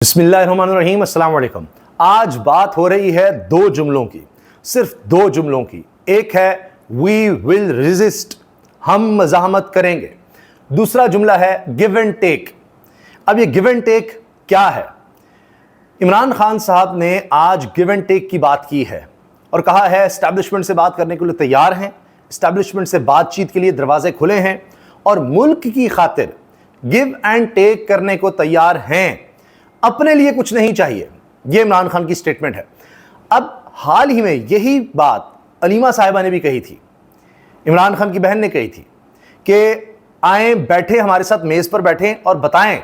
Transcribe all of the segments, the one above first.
बिस्मिल्लाहिर्रहमानिर्रहीम, अस्सलाम वालेकुम। आज बात हो रही है दो जुमलों की, सिर्फ दो जुमलों की। एक है वी विल रेजिस्ट, हम मज़ाहमत करेंगे। दूसरा जुमला है गिव एंड टेक। अब ये गिव एंड टेक क्या है? इमरान खान साहब ने आज गिव एंड टेक की बात की है और कहा है एस्टैब्लिशमेंट से बात करने के लिए तैयार हैं, एस्टैब्लिशमेंट से बातचीत के लिए दरवाजे खुले हैं और मुल्क की खातिर गिव एंड टेक करने को तैयार हैं, अपने लिए कुछ नहीं चाहिए। यह इमरान खान की स्टेटमेंट है। अब हाल ही में यही बात अलीमा साहिबा ने भी कही थी, इमरान खान की बहन ने कही थी कि आए बैठे हमारे साथ मेज पर बैठें और बताएं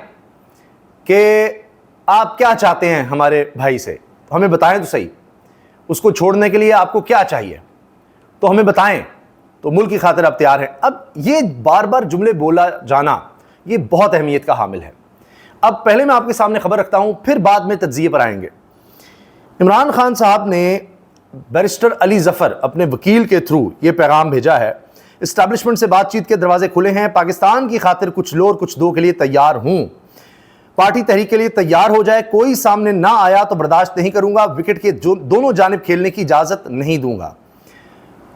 कि आप क्या चाहते हैं हमारे भाई से, हमें बताएं तो सही, उसको छोड़ने के लिए आपको क्या चाहिए तो हमें बताएं, तो मुल्क की खातिर आप तैयार हैं। अब ये बार बार जुमले बोला जाना ये बहुत अहमियत का हामिल है। अब पहले मैं आपके सामने खबर रखता हूं, फिर बाद में तज्जिए पर आएंगे। इमरान खान साहब ने बैरिस्टर अली जफर अपने वकील के थ्रू ये पैगाम भेजा है, एस्टैब्लिशमेंट से बातचीत के दरवाजे खुले हैं, पाकिस्तान की खातिर कुछ लो और कुछ दो के लिए तैयार हूं, पार्टी तहरीक के लिए तैयार हो जाए, कोई सामने ना आया तो बर्दाश्त नहीं करूंगा, विकेट के दोनों जानिब खेलने की इजाजत नहीं दूंगा,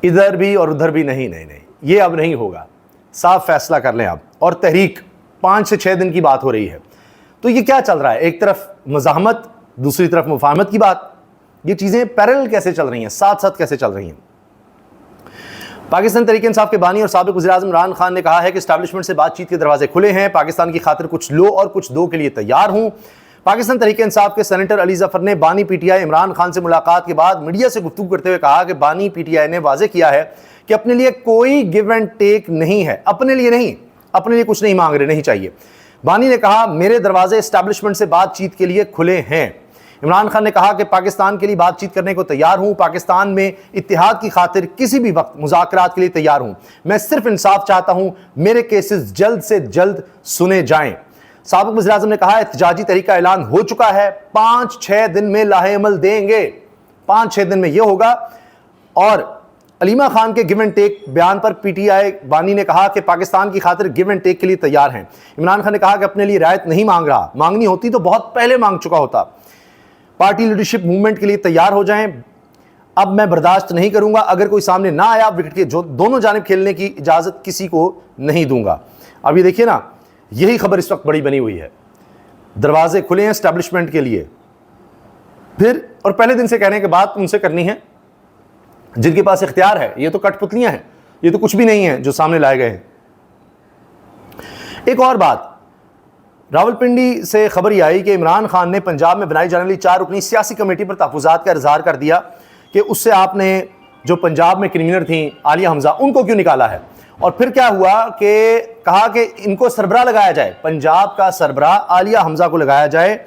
इधर भी और उधर भी नहीं नहीं नहीं, ये अब नहीं होगा, साफ फैसला कर लें आप। और तहरीक 5 से 6 दिन की बात हो रही है, तो ये क्या चल रहा है? एक तरफ मज़ाहमत, दूसरी तरफ मुफाहमत की बात। ये चीज़ें पैरेलल कैसे चल रही हैं, साथ साथ कैसे चल रही हैं? पाकिस्तान तहरीक इंसाफ के बानी और साबिक़ वज़ीर-ए-आज़म इमरान खान ने कहा है कि एस्टैब्लिशमेंट से बातचीत के दरवाजे खुले हैं, पाकिस्तान की खातिर कुछ लो और कुछ दो के लिए तैयार हूं। पाकिस्तान तहरीक इंसाफ के सेनेटर अली जफर ने बानी पीटीआई इमरान खान से मुलाकात के बाद मीडिया से गुफ्तगू करते हुए कहा कि बानी पीटीआई ने वाज़ेह किया है कि अपने लिए कोई गिव एंड टेक नहीं है, अपने लिए नहीं, अपने लिए कुछ नहीं मांग रहे, नहीं चाहिए। बानी ने कहा मेरे दरवाजे एस्टैब्लिशमेंट से बातचीत के लिए खुले हैं। इमरान खान ने कहा कि पाकिस्तान के लिए बातचीत करने को तैयार हूं, पाकिस्तान में इत्तेहाद की खातिर किसी भी वक्त मुज़ाकरात के लिए तैयार हूं, मैं सिर्फ इंसाफ चाहता हूं, मेरे केसेस जल्द से जल्द सुने जाएं। साबिक़ वज़ीर-ए-आज़म ने कहा एहतिजाजी तहरीक का ऐलान हो चुका है, 5-6 दिन में लाहे-अमल देंगे, 5-6 दिन में यह होगा। और अलीमा खान के गिव एंड टेक बयान पर पीटीआई बानी ने कहा कि पाकिस्तान की खातिर गिव एंड टेक के लिए तैयार हैं। इमरान खान ने कहा कि अपने लिए रियायत नहीं मांग रहा, मांगनी होती तो बहुत पहले मांग चुका होता, पार्टी लीडरशिप मूवमेंट के लिए तैयार हो जाएं, अब मैं बर्दाश्त नहीं करूंगा, अगर कोई सामने ना आया विकेट के दोनों जानिब खेलने की इजाजत किसी को नहीं दूंगा। अब ये देखिए ना, यही खबर इस वक्त बड़ी बनी हुई है, दरवाजे खुले हैं एस्टैब्लिशमेंट के लिए। फिर और पहले दिन से कहने के बाद उनसे करनी है जिनके पास इख्तियार है, ये तो कठपुतलियां हैं, ये तो कुछ भी नहीं है जो सामने लाए गए हैं। एक और बात, रावलपिंडी से खबर यह आई कि इमरान खान ने पंजाब में बनाई जाने वाली 4 रुकनी सियासी कमेटी पर तहफ़्फ़ुज़ात का इज़हार कर दिया कि उससे आपने जो पंजाब में क्रिमिनल थी आलिया हमजा, उनको क्यों निकाला है। और फिर क्या हुआ कि कहा कि इनको सरबराह लगाया जाए, पंजाब का सरबराह आलिया हमजा को लगाया जाए।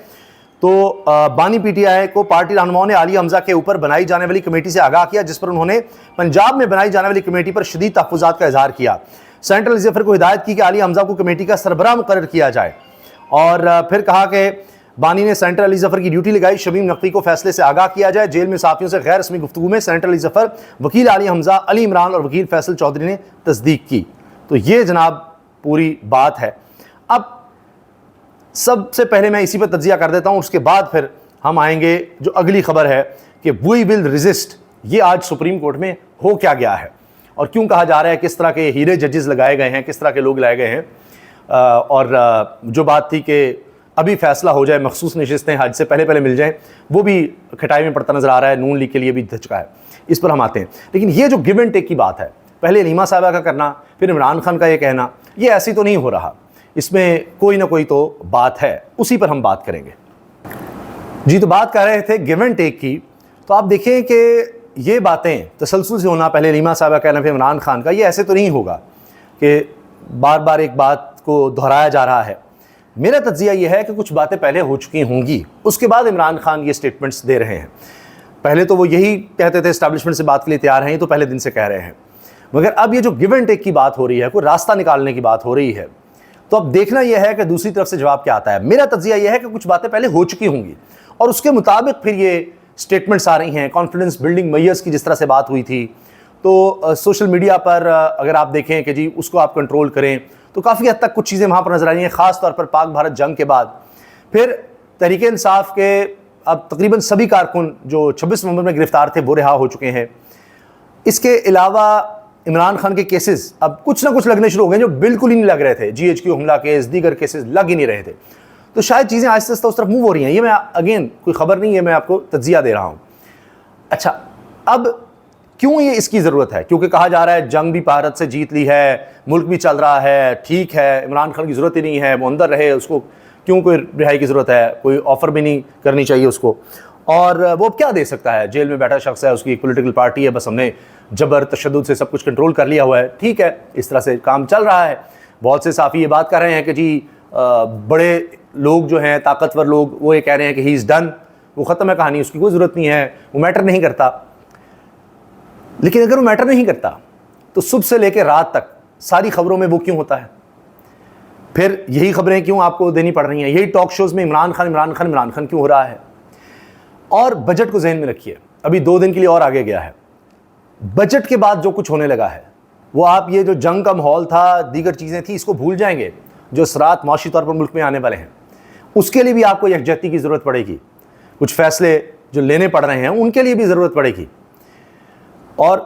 तो बानी पीटीआई को पार्टी रहनुमाओं ने आलिया हमजा के ऊपर बनाई जाने वाली कमेटी से आगाह किया, जिस पर उन्होंने पंजाब में बनाई जाने वाली कमेटी पर शदीद तहफ़्फ़ुज़ात का इज़हार किया। सेनेटर अली जफर को हिदायत की कि आलिया हमजा को कमेटी का सरबराह मुकर्रर किया जाए। और फिर कहा कि बानी ने सेनेटर अली जफर की ड्यूटी लगाई, शमीम नकवी को फैसले से आगाह किया जाए। जेल में साथियों से गैर रस्मी गुफ्तगू में सेनेटर अली जफर, वकील आलिया हमजा, अली इमरान और वकील फैसल चौधरी ने तस्दीक की। तो ये जनाब पूरी बात है। अब सबसे पहले मैं इसी पर तज्जिया कर देता हूं, उसके बाद फिर हम आएंगे जो अगली खबर है कि वी विल रेजिस्ट। ये आज सुप्रीम कोर्ट में हो क्या गया है और क्यों कहा जा रहा है, किस तरह के हीरे जजेस लगाए गए हैं, किस तरह के लोग लाए गए हैं। और जो बात थी कि अभी फैसला हो जाए, मखसूस नशिस्तें हज से पहले पहले मिल जाएं, वो भी खटाई में पड़ता नजर आ रहा है, नून लीग के लिए भी धचका है, इस पर हम आते हैं। लेकिन ये जो गिव एंड टेक की बात है, पहले अलीमा साहिबा का करना, फिर इमरान खान का ये कहना, ये ऐसी तो नहीं हो रहा, इसमें कोई ना कोई तो बात है, उसी पर हम बात करेंगे जी। तो बात कर रहे थे गिव एंड टेक की, तो आप देखें कि ये बातें तसलसल से होना, पहले अलीमा साहिबा कहना फिर इमरान खान का, ये ऐसे तो नहीं होगा कि बार बार एक बात को दोहराया जा रहा है। मेरा तज्जिया ये है कि कुछ बातें पहले हो चुकी होंगी, उसके बाद इमरान खान ये स्टेटमेंट्स दे रहे हैं। पहले तो वो यही कहते थे एस्टैब्लिशमेंट से बात के लिए तैयार हैं, ये तो पहले दिन से कह रहे हैं, मगर अब ये जो गिव एंड टेक की बात हो रही है, कोई रास्ता निकालने की बात हो रही है, तो अब देखना यह है कि दूसरी तरफ से जवाब क्या आता है। मेरा तज्जिया यह है कि कुछ बातें पहले हो चुकी होंगी और उसके मुताबिक फिर ये स्टेटमेंट्स आ रही हैं। कॉन्फिडेंस बिल्डिंग मेयर्स की जिस तरह से बात हुई थी, तो सोशल मीडिया पर अगर आप देखें कि जी उसको आप कंट्रोल करें, तो काफ़ी हद तक कुछ चीज़ें वहाँ पर नजर आ रही हैं, ख़ास तौर पर पाक भारत जंग के बाद। फिर तहरीक इंसाफ के अब तकरीबन सभी कारकुन जो 26 नवंबर में गिरफ्तार थे वो रिहा हो चुके हैं। इसके अलावा इमरान खान के केसेस अब कुछ ना कुछ लगने शुरू हो गए जो बिल्कुल ही नहीं लग रहे थे। GHQ हमला केस, दीगर केसेस लग ही नहीं रहे थे। तो शायद चीज़ें आहिस्ता आहिस्ता उस तरफ मूव हो रही हैं। ये मैं अगेन कोई ख़बर नहीं है, मैं आपको तज्जिया दे रहा हूँ। अच्छा, अब क्यों ये इसकी ज़रूरत है? क्योंकि कहा जा रहा है जंग भी भारत से जीत ली है, मुल्क भी चल रहा है, ठीक है, इमरान खान की ज़रूरत ही नहीं है, वो अंदर रहे, उसको क्यों कोई रिहाई की ज़रूरत है, कोई ऑफ़र भी नहीं करनी चाहिए उसको। और वो क्या दे सकता है, जेल में बैठा शख्स है, उसकी एक पॉलिटिकल पार्टी है, बस हमने जबर तशद्दुद से सब कुछ कंट्रोल कर लिया हुआ है, ठीक है, इस तरह से काम चल रहा है। बहुत से साफ़ी ये बात कर रहे हैं कि जी बड़े लोग जो हैं, ताकतवर लोग, वो ये कह रहे हैं कि ही इज़ डन, वो ख़त्म है कहानी, उसकी कोई ज़रूरत नहीं है, वो मैटर नहीं करता। लेकिन अगर वो मैटर नहीं करता तो सुबह से लेकर रात तक सारी खबरों में वो क्यों होता है? फिर यही खबरें क्यों आपको देनी पड़ रही हैं? यही टॉक शोज़ में इमरान खान इमरान खान इमरान खान क्यों हो रहा है? और बजट को जहन में रखिए, अभी 2 दिन के लिए और आगे गया है। बजट के बाद जो कुछ होने लगा है वो आप ये जो जंग का माहौल था, दीगर चीज़ें थी, इसको भूल जाएंगे। जो असरात माशी तौर पर मुल्क में आने वाले हैं उसके लिए भी आपको यकजहती की ज़रूरत पड़ेगी। कुछ फैसले जो लेने पड़ रहे हैं उनके लिए भी ज़रूरत पड़ेगी। और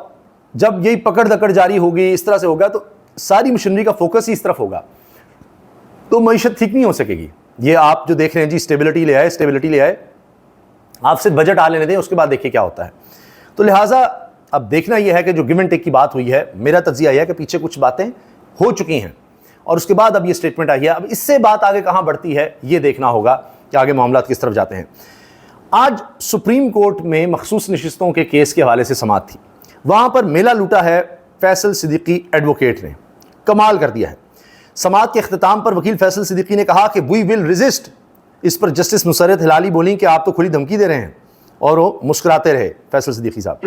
जब यही पकड़ दकड़ जारी होगी, इस तरह से होगा, तो सारी मशीनरी का फोकस ही इस तरफ होगा, तो मईशत ठीक नहीं हो सकेगी। ये आप जो देख रहे हैं जी, स्टेबिलिटी ले आए, स्टेबिलिटी ले आए, आप सिर्फ बजट आ लेने दें, उसके बाद देखिए क्या होता है। तो लिहाजा अब देखना यह है कि जो गिव एंड टेक की बात हुई है, मेरा तज्जिया यह है कि पीछे कुछ बातें हो चुकी हैं और उसके बाद अब ये स्टेटमेंट आई है। अब इससे बात आगे कहाँ बढ़ती है ये देखना होगा कि आगे मामला किस तरफ जाते हैं। आज सुप्रीम कोर्ट में मखसूस नशिस्तों के केस के हवाले से समाअत थी, वहाँ पर मेला लूटा है फैसल सिद्दीकी एडवोकेट ने, कमाल कर दिया है। समाअत के अख्ताम पर वकील फैसल सिद्दीकी ने कहा कि वी विल रेजिस्ट। इस पर जस्टिस मुसर्रत हिलाली बोली कि आप तो खुली धमकी दे रहे हैं, और वो मुस्कुराते रहे फैसल सिद्दीकी साहब।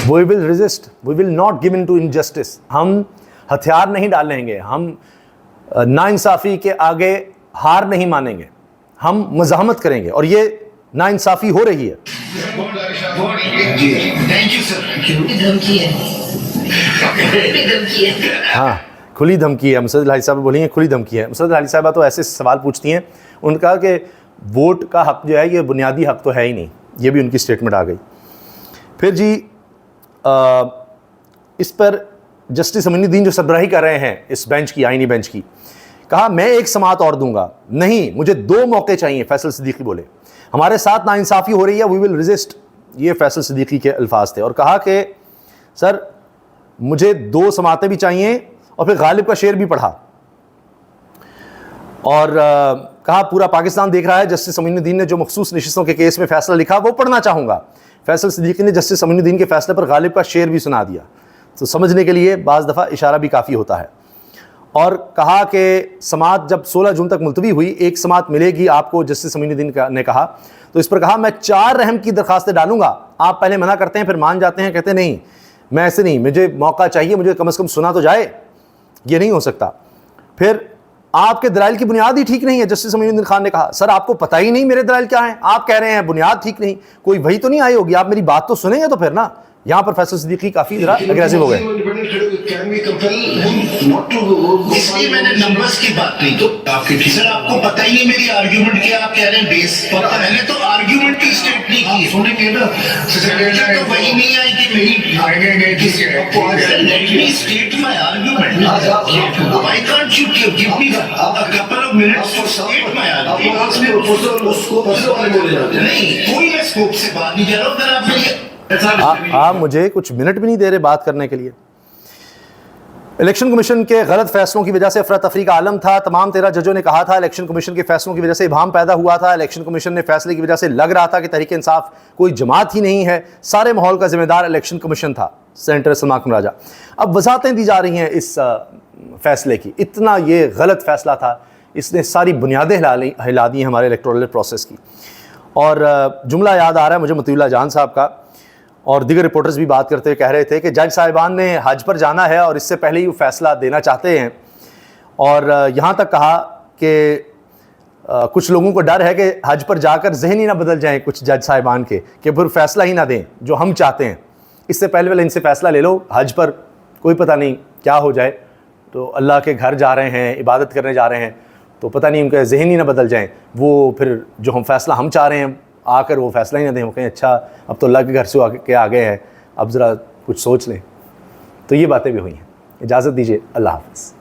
We will resist. We will not give in to injustice. हम हथियार नहीं डालेंगे, हम नाइंसाफ़ी के आगे हार नहीं मानेंगे, हम मज़ाहमत करेंगे, और ये नाइंसाफ़ी हो रही है। हाँ, खुली धमकी है। मुसर्रत हिलाली साहब बोलेंगे खुली धमकी है। मुसर्रत हिलाली साहब तो ऐसे सवाल पूछती हैं, उनका कि वोट का हक़ जो है ये बुनियादी हक़ तो है ही नहीं, ये भी उनकी स्टेटमेंट आ गई। फिर जी इस पर जस्टिस अमीनुद्दीन जो सरबराही कर रहे हैं इस बेंच की, आईनी बेंच की, कहा मैं एक समाअत और दूंगा, नहीं मुझे 2 मौके चाहिए। फैसल सिद्दीकी बोले हमारे साथ नाइंसाफ़ी हो रही है, वी विल रेजिस्ट। ये फैसल सिद्दीकी के अल्फाज थे। और कहा कि सर मुझे 2 समाअतें भी चाहिए, और फिर गालिब का शेर भी पढ़ा, और कहा पूरा पाकिस्तान देख रहा है, जस्टिस अमीनुद्दीन ने जो मखसूस नशिस्तों के केस में फैसला लिखा वो पढ़ना चाहूँगा। फैसल सिद्दीकी ने जस्टिस अमीनुद्दीन के फैसले पर गालिब का शेर भी सुना दिया। तो समझने के लिए बाज़ दफ़ा इशारा भी काफ़ी होता है। और कहा कि समाअत जब 16 जून तक मुलतवी हुई, एक समाअत मिलेगी आपको, जस्टिस अमीनुद्दीन ने कहा। तो इस पर कहा मैं 4 रहम की दरखास्तें डालूंगा, आप पहले मना करते हैं, फिर मान जाते हैं, कहते नहीं मैं ऐसे नहीं, मुझे मौका चाहिए, मुझे कम से कम सुना तो जाए, ये नहीं हो सकता। फिर आपके दलाइल की बुनियाद ही ठीक नहीं है। जस्टिस अमीनुद्दीन खान ने कहा सर आपको पता ही नहीं मेरे दलाइल क्या हैं, आप कह रहे हैं बुनियाद ठीक नहीं, कोई वही तो नहीं आई होगी, आप मेरी बात तो सुनेंगे तो फिर ना। यहाँ पर फैसल सिद्दीकी काफी जरा एग्रेसिव हो गए। इसलिए मैंने नंबर्स की बात नहीं, तो सर आपको पता ही नहीं मेरी आर्ग्यूमेंट क्या, आप कह रहे हैं बेस, पहले तो आर्ग्यूमेंट की स्टेट नहीं की, सुनेंगे ना, तो वही नहीं आई कि मेरी let me state my argument, why can't you give me a couple of minutes to state my argument. नहीं, कोई मैं स्कोप से बात नहीं कर रहा हूं, अगर आप मेरी आप मुझे कुछ मिनट भी नहीं दे रहे बात करने के लिए। इलेक्शन कमीशन के गलत फैसलों की वजह से अफरा तफरी का आलम था। तमाम 13 जजों ने कहा था इलेक्शन कमीशन के फैसलों की वजह से इबाहम पैदा हुआ था। इलेक्शन कमीशन ने फैसले की वजह से लग रहा था कि तहरीक इंसाफ कोई जमात ही नहीं है, सारे माहौल का जिम्मेदार इलेक्शन कमीशन था। सेनेटर सलमा राजा अब वजाहतें दी जा रही हैं इस फैसले की, इतना ये गलत फैसला था, इसने सारी बुनियादें हिला दी हैं हमारे इलेक्टोरल प्रोसेस की। और जुमला याद आ रहा है मुझे मतीउल्लाह जान साहब का, और दीगर रिपोर्टर्स भी बात करते हुए कह रहे थे कि जज साहिबान ने हज पर जाना है और इससे पहले ही वो फैसला देना चाहते हैं। और यहाँ तक कहा कि कुछ लोगों को डर है कि हज पर जाकर जहन ही ना बदल जाएं कुछ जज साहिबान के, कि फिर फैसला ही ना दें जो हम चाहते हैं। इससे पहले इनसे फ़ैसला ले लो, हज पर कोई पता नहीं क्या हो जाए, तो अल्लाह के घर जा रहे हैं, इबादत करने जा रहे हैं, तो पता नहीं उनका जहन ही ना बदल जाएं, वो फिर जो हम फैसला हम चाह रहे हैं आकर वो फ़ैसला ही ना दें, वो कहें अच्छा अब तो अल्लाह के घर से आके आ गए हैं, अब ज़रा कुछ सोच लें। तो ये बातें भी हुई हैं। इजाज़त दीजिए, अल्लाह हाफ़िज़।